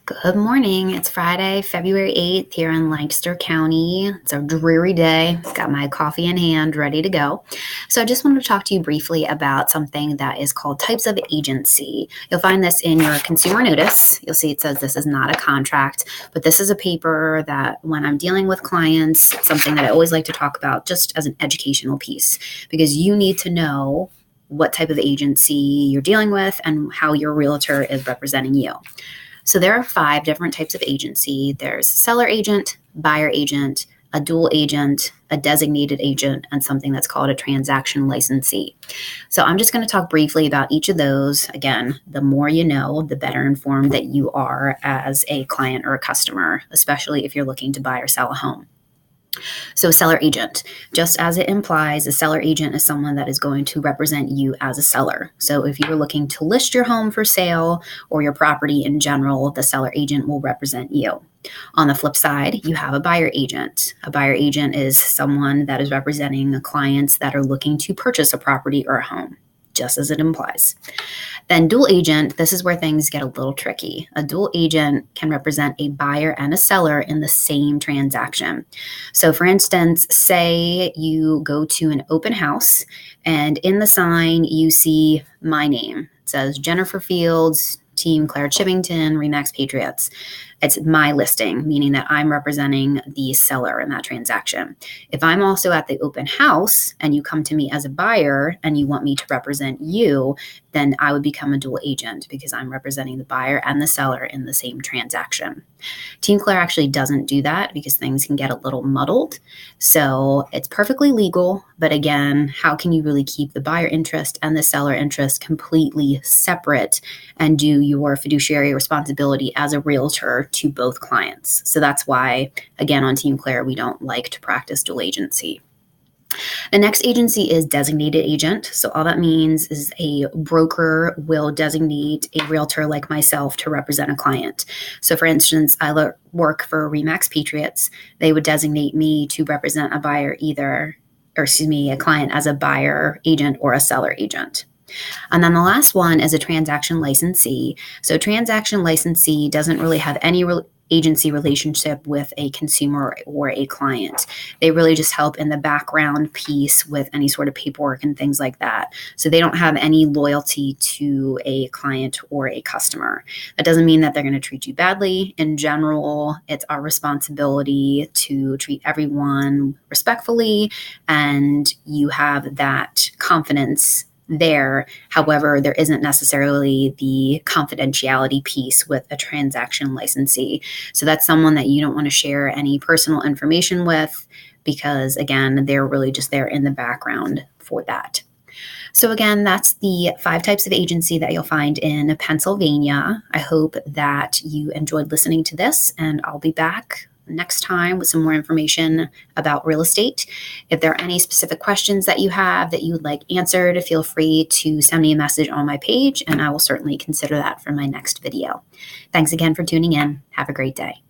Good morning. It's Friday, February 8th here in Lancaster County. It's a dreary day. I've got my coffee in hand, ready to go. So I just wanted to talk to you briefly about something that is called types of agency. You'll find this in your consumer notice. You'll see it says this is not a contract, but this is a paper that when I'm dealing with clients, it's something that I always like to talk about just as an educational piece, because you need to know what type of agency you're dealing with and how your realtor is representing you. So there are 5 different types of agency. There's seller agent, buyer agent, a dual agent, a designated agent, and something that's called a transaction licensee. So I'm just going to talk briefly about each of those. Again, the more you know, the better informed that you are as a client or a customer, especially if you're looking to buy or sell a home. So a seller agent, just as it implies, a seller agent is someone that is going to represent you as a seller. So if you're looking to list your home for sale or your property in general, the seller agent will represent you. On the flip side, you have a buyer agent. A buyer agent is someone that is representing clients that are looking to purchase a property or a home, just as it implies. Then dual agent, this is where things get a little tricky. A dual agent can represent a buyer and a seller in the same transaction. So for instance, say you go to an open house and in the sign you see my name. It says Jennifer Fields, Team Claire Chivington, Remax Patriots. It's my listing, meaning that I'm representing the seller in that transaction. If I'm also at the open house and you come to me as a buyer and you want me to represent you, then I would become a dual agent because I'm representing the buyer and the seller in the same transaction. Team Claire actually doesn't do that because things can get a little muddled. So it's perfectly legal, but again, how can you really keep the buyer interest and the seller interest completely separate and do your fiduciary responsibility as a realtor to both clients? So that's why, again, on Team Claire, we don't like to practice dual agency. The next agency is designated agent. So all that means is a broker will designate a realtor like myself to represent a client. So for instance, I work for Remax Patriots. They would designate me to represent a a client as a buyer agent or a seller agent. And then the last one is a transaction licensee. So transaction licensee doesn't really have any agency relationship with a consumer or a client. They really just help in the background piece with any sort of paperwork and things like that. So they don't have any loyalty to a client or a customer. That doesn't mean that they're going to treat you badly. In general, it's our responsibility to treat everyone respectfully, and you have that confidence there. However, there isn't necessarily the confidentiality piece with a transaction licensee. So that's someone that you don't want to share any personal information with because, again, they're really just there in the background for that. So again, that's the 5 types of agency that you'll find in Pennsylvania. I hope that you enjoyed listening to this, and I'll be back next time with some more information about real estate. If there are any specific questions that you have that you would like answered, feel free to send me a message on my page, and I will certainly consider that for my next video. Thanks again for tuning in. Have a great day.